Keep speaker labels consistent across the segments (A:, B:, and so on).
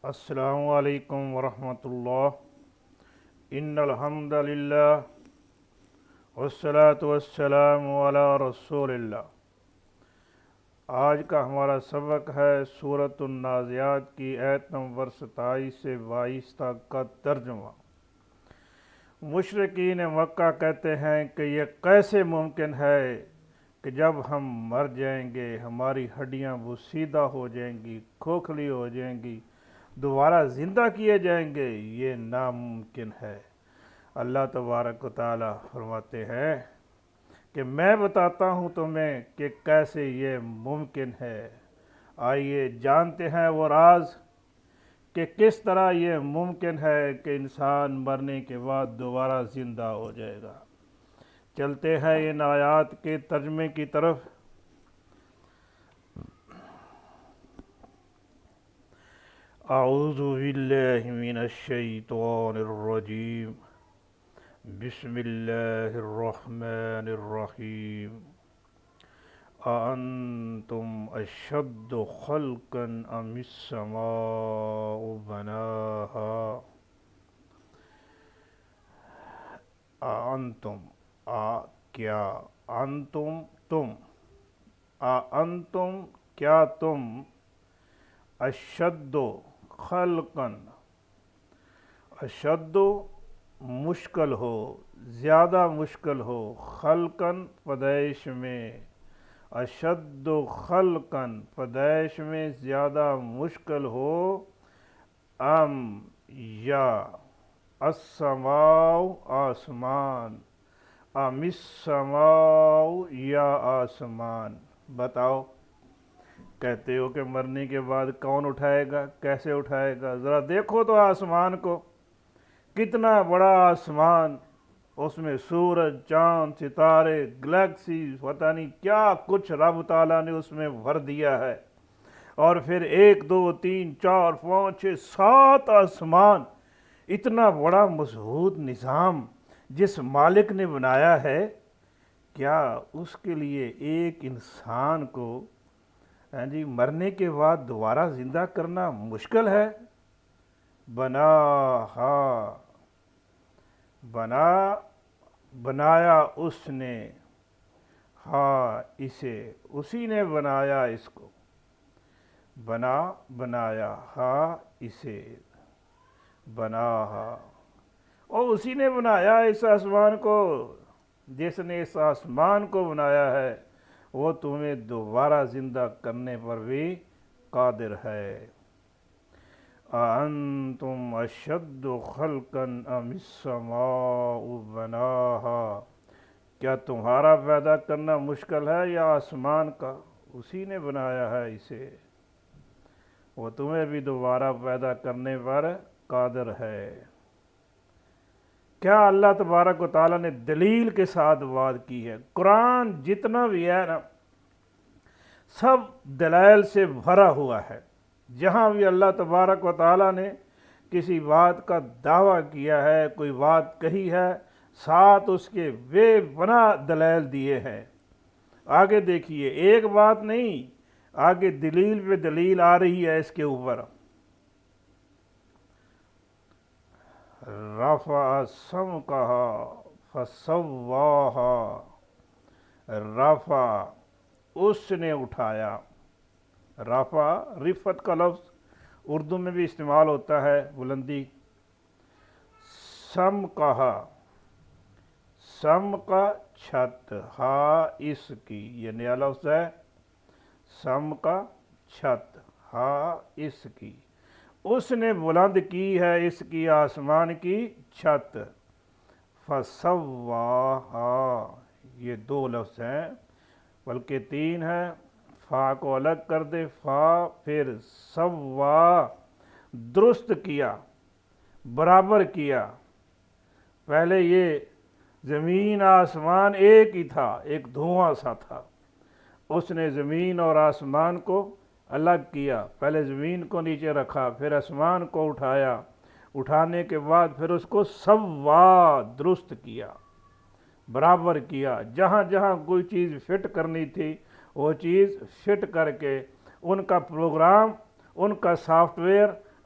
A: السلام علیکم ورحمۃ اللہ۔ ان الحمد للہ والصلاۃ والسلام علی رسول اللہ۔ آج کا ہمارا سبق ہے سورۃ النازعات کی آیت نمبر 27 سے 22 تک کا ترجمہ۔ مشرکین مکہ کہتے ہیں کہ یہ کیسے ممکن ہے کہ جب ہم مر جائیں گے ہماری ہڈیاں بوسیدہ ہو جائیں گی، کھوکھلی ہو جائیں گی، دوبارہ زندہ کیے جائیں گے؟ یہ ناممکن ہے۔ اللہ تبارک و تعالی فرماتے ہیں کہ میں بتاتا ہوں تمہیں کہ کیسے یہ ممکن ہے۔ آئیے جانتے ہیں وہ راز کہ کس طرح یہ ممکن ہے کہ انسان مرنے کے بعد دوبارہ زندہ ہو جائے گا۔ چلتے ہیں ان آیات کے ترجمے کی طرف۔ اعوذ باللہ من الشیطان الرجیم، بسم اللہ الرحمن الرحیم۔ اَأَنْتُمْ أَشَدُّ خَلْقًا أَمِ السَّمَاءُ بَنَاهَا۔ اَأَنْتُمْ کیا، انتم تم، اَأَنْتُمْ کیا تم، اشد خلقاً، اشد مشکل ہو، زیادہ مشکل ہو، خلقاً پیدائش میں، اشد خلقاً پیدائش میں زیادہ مشکل ہو، ام یا السماء آسمان، ام السماء یا آسمان۔ بتاؤ، کہتے ہو کہ مرنے کے بعد کون اٹھائے گا، کیسے اٹھائے گا؟ ذرا دیکھو تو آسمان کو، کتنا بڑا آسمان، اس میں سورج، چاند، ستارے، گلیکسیز، پتہ نہیں کیا کچھ رب تعالیٰ نے اس میں بھر دیا ہے۔ اور پھر 1 2 3 4 5 6 7 آسمان، اتنا بڑا مضبوط نظام جس مالک نے بنایا ہے، کیا اس کے لیے ایک انسان کو مرنے کے بعد دوبارہ زندہ کرنا مشکل ہے؟ بنایا اس نے، ہاں اسے، اسی نے بنایا اس کو، بنایا، ہاں اسے، بناہا، اور اسی نے بنایا اس آسمان کو۔ جس نے اس آسمان کو بنایا ہے وہ تمہیں دوبارہ زندہ کرنے پر بھی قادر ہے۔ اَأَنْتُمْ أَشَدُّ خَلْقًا أَمِ السَّمَاءُ بَنَاهَا۔ کیا تمہارا پیدا کرنا مشکل ہے یا آسمان کا؟ اسی نے بنایا ہے اسے، وہ تمہیں بھی دوبارہ پیدا کرنے پر قادر ہے۔ کیا اللہ تبارک و تعالیٰ نے دلیل کے ساتھ بات کی ہے؟ قرآن جتنا بھی ہے نا، سب دلائل سے بھرا ہوا ہے۔ جہاں بھی اللہ تبارک و تعالیٰ نے کسی بات کا دعویٰ کیا ہے، کوئی بات کہی ہے، ساتھ اس کے بے پناہ دلائل دیے ہیں۔ آگے دیکھیے، ایک بات نہیں، آگے دلیل پہ دلیل آ رہی ہے اس کے اوپر۔ رفع سمکہا فسواہا، رفع اس نے اٹھایا، رفع رفعت کا لفظ اردو میں بھی استعمال ہوتا ہے، بلندی۔ سمکہا، سم کا چھت، ہا اس کی، یہ نیا لفظ ہے، سم کا چھت، ہا اس کی، اس نے بلند کی ہے اس کی آسمان کی چھت۔ فسواہا، یہ 2 لفظ ہیں بلکہ 3 ہیں، فا کو الگ کر دے، فا پھر سوا، درست کیا، برابر کیا۔ پہلے یہ زمین آسمان ایک ہی تھا، ایک دھواں سا تھا، اس نے زمین اور آسمان کو الگ کیا۔ پہلے زمین کو نیچے رکھا، پھر آسمان کو اٹھایا، اٹھانے کے بعد پھر اس کو سوا، درست کیا، برابر کیا۔ جہاں جہاں کوئی چیز فٹ کرنی تھی وہ چیز فٹ کر کے ان کا پروگرام، ان کا سافٹ ویئر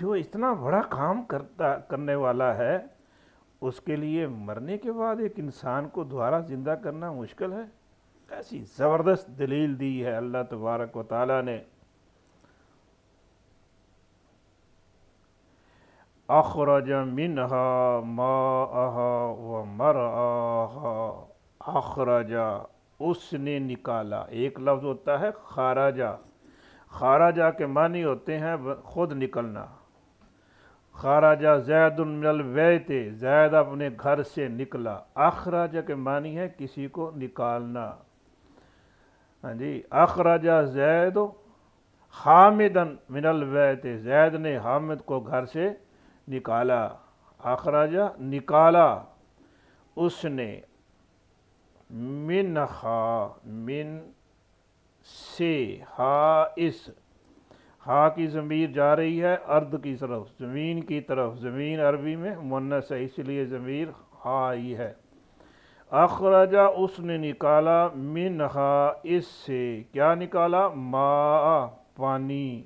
A: جو اتنا بڑا کام کرنے والا ہے، اس کے لیے مرنے کے بعد ایک انسان کو دوبارہ زندہ کرنا مشکل ہے؟ ایسی زبردست دلیل دی ہے اللہ تبارک و تعالیٰ نے۔ اخرج منہا ماءہا ومرعاہا، اخرج اس نے نکالا، ایک لفظ ہوتا ہے خارجہ، خارجہ کے معنی ہوتے ہیں خود نکلنا۔ خارجہ زید من البیت، زید اپنے گھر سے نکلا۔ اخرج کے معنی ہے کسی کو نکالنا۔ ہاں جی، اخرج زید حامدا من البیت، زید نے حامد کو گھر سے نکالا۔ اخرج نکالا اس نے، منہا من سے، ہا اس، ہا کی ضمیر جا رہی ہے ارض کی طرف، زمین کی طرف، زمین عربی میں مؤنث ہے اس لیے ضمیر ہا آئی ہے۔ اخرجہ اس نے نکالا، منہا اس سے، کیا نکالا؟ ماء پانی،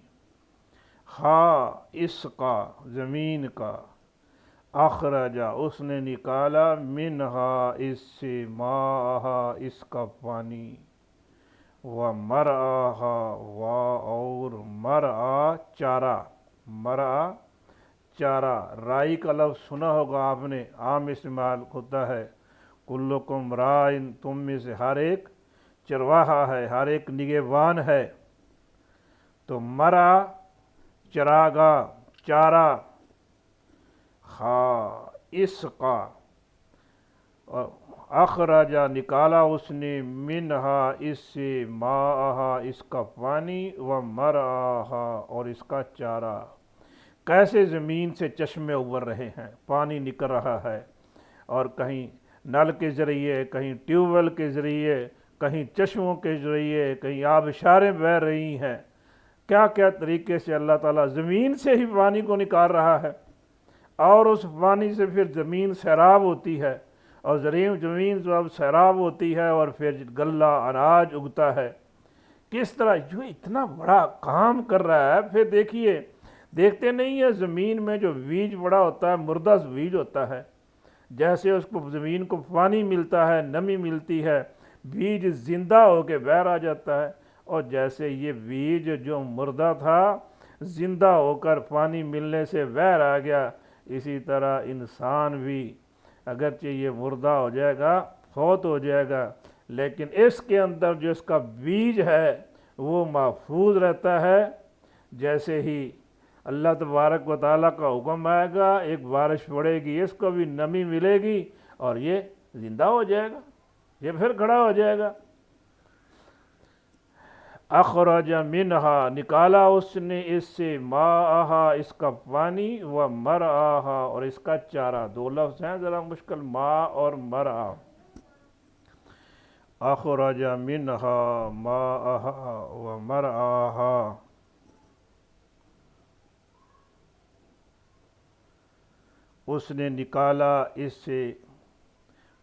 A: ہا اس کا، زمین کا۔ اخرجہ اس نے نکالا، منہا اس سے، ماءہا اس کا پانی، ومرعاہا اور مرعا چارہ، مرعا چارہ، رائی کا لفظ سنا ہوگا آپ نے، عام استعمال ہوتا ہے، کلکم رائن، تم میں سے ہر ایک چرواہا ہے، ہر ایک نگہبان ہے۔ تو مرعا چراگاہ، چارہ، اس کا، اخرجہ نکالا اس نے، منہا اس سے، ماءہا اس کا پانی، ومرعاہا اور اس کا چارہ۔ کیسے زمین سے چشمے ابھر رہے ہیں، پانی نکل رہا ہے، اور کہیں نل کے ذریعے، کہیں ٹیوب ویل کے ذریعے، کہیں چشموں کے ذریعے، کہیں آبشاریں بہہ رہی ہیں۔ کیا کیا طریقے سے اللہ تعالیٰ زمین سے ہی پانی کو نکال رہا ہے، اور اس پانی سے پھر زمین سیراب ہوتی ہے، اور زمین جب سیراب ہوتی ہے اور پھر غلہ اناج اگتا ہے۔ کس طرح جو اتنا بڑا کام کر رہا ہے، پھر دیکھیے، دیکھتے نہیں ہیں زمین میں جو بیج بڑا ہوتا ہے، مردہ بیج ہوتا ہے، جیسے اس کو زمین کو پانی ملتا ہے، نمی ملتی ہے، بیج زندہ ہو کے باہر آ جاتا ہے، اور جیسے یہ بیج جو مردہ تھا زندہ ہو کر پانی ملنے سے باہر آ گیا، اسی طرح انسان بھی اگرچہ یہ مردہ ہو جائے گا، فوت ہو جائے گا، لیکن اس کے اندر جو اس کا بیج ہے وہ محفوظ رہتا ہے۔ جیسے ہی اللہ تبارک و تعالیٰ کا حکم آئے گا، ایک بارش پڑے گی، اس کو بھی نمی ملے گی، اور یہ زندہ ہو جائے گا، یہ پھر کھڑا ہو جائے گا۔ اخرج منہا نکالا اس نے اس سے، ماءہا اس کا پانی، ومرعاہا اور اس کا چارہ۔ دو لفظ ہیں ذرا مشکل، ماء اور مرعا۔ اخرج منہا ماءہا ومرعاہا، اس نے نکالا اس سے،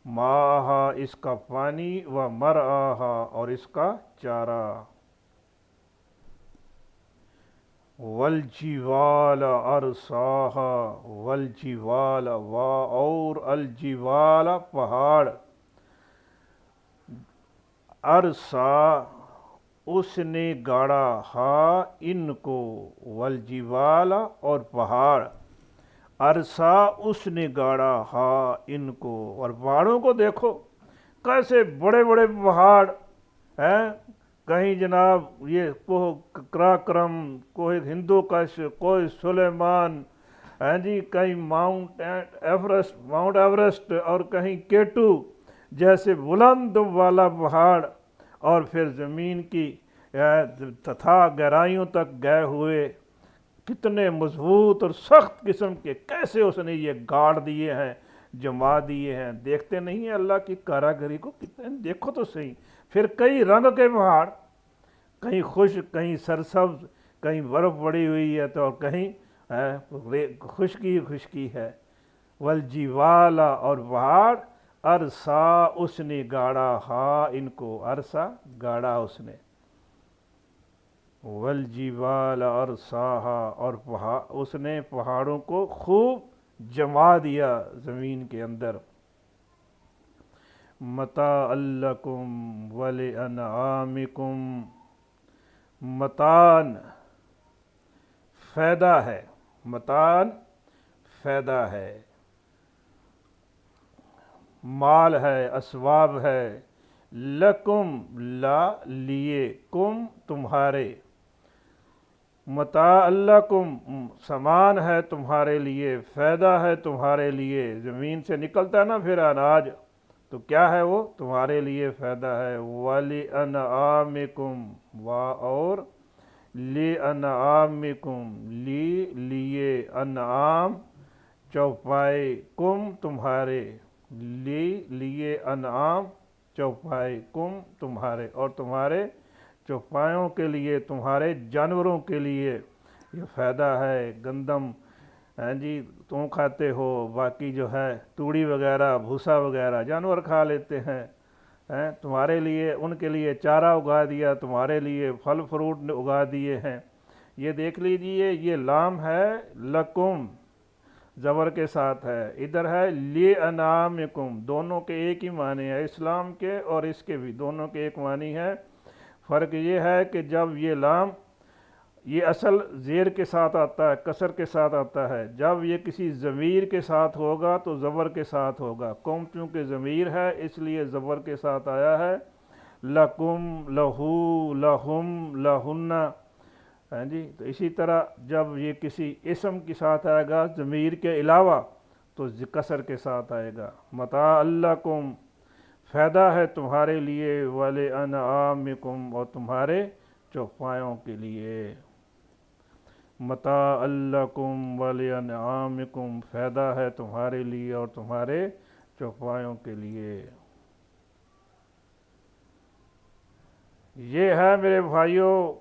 A: ماءہا اس کا پانی، ومرعاہا اور اس کا چارہ۔ والجبال ارساہا، والجبال اور الجبال پہاڑ، ارسا اس نے گاڑا، ہا ان کو، والجبال اور پہاڑ، ارسا اس نے گاڑا، ہا ان کو، اور پہاڑوں کو دیکھو کیسے بڑے بڑے پہاڑ ہیں، کہیں جناب یہ کوہ قراقرم، کوہ ہندو کش، کوہ سلیمان، ہاں جی، کہیں ماؤنٹ ایورسٹ، اور کہیں کیٹو جیسے بلند والا پہاڑ، اور پھر زمین کی تھا گہرائیوں تک گئے ہوئے، کتنے مضبوط اور سخت قسم کے، کیسے اس نے یہ گاڑ دیے ہیں، جما دیے ہیں۔ دیکھتے نہیں ہیں اللہ کی کاراگری کو، کتنے دیکھو تو صحیح۔ پھر کئی رنگ کے پہاڑ، کہیں خشک، کہیں سرسبز، کہیں برف پڑی ہوئی ہے تو کہیں خشکی خشکی ہے۔ والجبال اور پہاڑ، ارسا اس نے گاڑا، ہا ان کو، ارسا گاڑا اس نے۔ والجبال ارساہا، اور اس نے پہاڑوں کو خوب جما دیا زمین کے اندر، متاع لکم ولانعامکم، متان فائدہ ہے، متان فائدہ ہے، مال ہے، اسباب ہے، لکم لا لیے، کم تمہارے، متاع لکم سامان ہے تمہارے لیے، فائدہ ہے تمہارے لیے، زمین سے نکلتا ہے نا پھر اناج، تو کیا ہے وہ تمہارے لیے فائدہ ہے، وَلِأَنْعَامِكُمْ، اور لِأَنْعَامِكُمْ، لیے، انعام چوپائے، کم تمہارے، لیے انعام چوپائے، کم تمہارے، اور تمہارے چوپایوں کے لیے، تمہارے جانوروں کے لیے یہ فائدہ ہے، گندم ہاں جی تم کھاتے ہو، باقی جو ہے توڑی وغیرہ بھوسا وغیرہ جانور کھا لیتے ہیں، تمہارے لیے ان کے لیے چارہ اگا دیا، تمہارے لیے پھل فروٹ اگا دیے ہیں، یہ دیکھ لیجئے یہ لام ہے لکم زبر کے ساتھ ہے، ادھر ہے لِأَنْعَامِكُمْ، دونوں کے ایک ہی معنی ہے، اسلام کے اور اس کے بھی دونوں کے ایک معنی ہے، فرق یہ ہے کہ جب یہ لام یہ اصل زیر کے ساتھ آتا ہے، کسر کے ساتھ آتا ہے، جب یہ کسی ضمیر کے ساتھ ہوگا تو زبر کے ساتھ ہوگا، قوم چونکہ ضمیر ہے اس لیے زبر کے ساتھ آیا ہے، لکم، لہو، لہم، لہن، ہاں جی تو اسی طرح جب یہ کسی اسم کے ساتھ آئے گا ضمیر کے علاوہ تو کسر کے ساتھ آئے گا، متاع لکم فائدہ ہے تمہارے لیے، وَلِأَنْعَامِكُمْ، اور تمہارے چوپایوں کے لیے، متاع لکم ولانعامکم، فائدہ ہے تمہارے لیے اور تمہارے چوپایوں کے لیے۔ یہ ہے میرے بھائیوں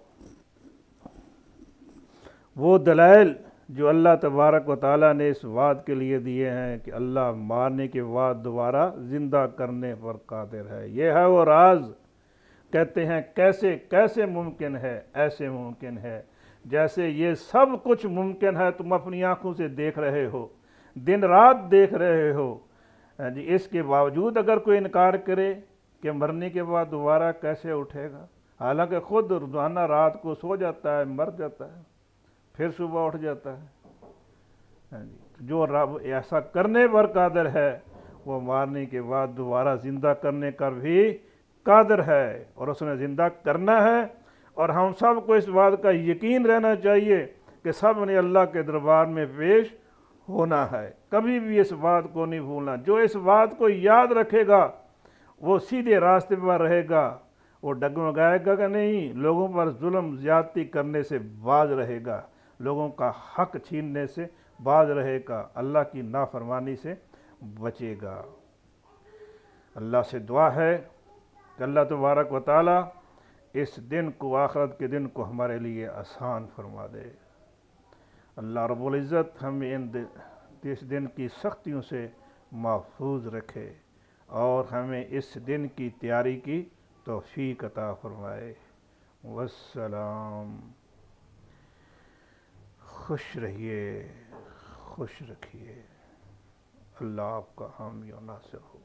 A: وہ دلائل جو اللہ تبارک و تعالیٰ نے اس بات کے لیے دیے ہیں کہ اللہ مارنے کے بعد دوبارہ زندہ کرنے پر قادر ہے، یہ ہے وہ راز۔ کہتے ہیں کیسے کیسے ممکن ہے؟ ایسے ممکن ہے جیسے یہ سب کچھ ممکن ہے، تم اپنی آنکھوں سے دیکھ رہے ہو، دن رات دیکھ رہے ہو، جی اس کے باوجود اگر کوئی انکار کرے کہ مرنے کے بعد دوبارہ کیسے اٹھے گا، حالانکہ خود روزانہ رات کو سو جاتا ہے، مر جاتا ہے، پھر صبح اٹھ جاتا ہے، جو رب ایسا کرنے پر قادر ہے وہ مارنے کے بعد دوبارہ زندہ کرنے کا بھی قادر ہے، اور اس نے زندہ کرنا ہے، اور ہم سب کو اس بات کا یقین رہنا چاہیے کہ سب نے اللہ کے دربار میں پیش ہونا ہے، کبھی بھی اس بات کو نہیں بھولنا، جو اس بات کو یاد رکھے گا وہ سیدھے راستے پر رہے گا، وہ ڈگمگائے گا کہ نہیں، لوگوں پر ظلم زیادتی کرنے سے باز رہے گا، لوگوں کا حق چھیننے سے باز رہے گا، اللہ کی نافرمانی سے بچے گا۔ اللہ سے دعا ہے کہ اللہ تبارک و تعالی اس دن کو، آخرت کے دن کو ہمارے لیے آسان فرما دے۔ اللہ رب العزت ہمیں اس دن کی سختیوں سے محفوظ رکھے اور ہمیں اس دن کی تیاری کی توفیق عطا فرمائے۔ والسلام۔ خوش رہیے، خوش رکھیے، اللہ آپ کا حامی و ناصر ہو۔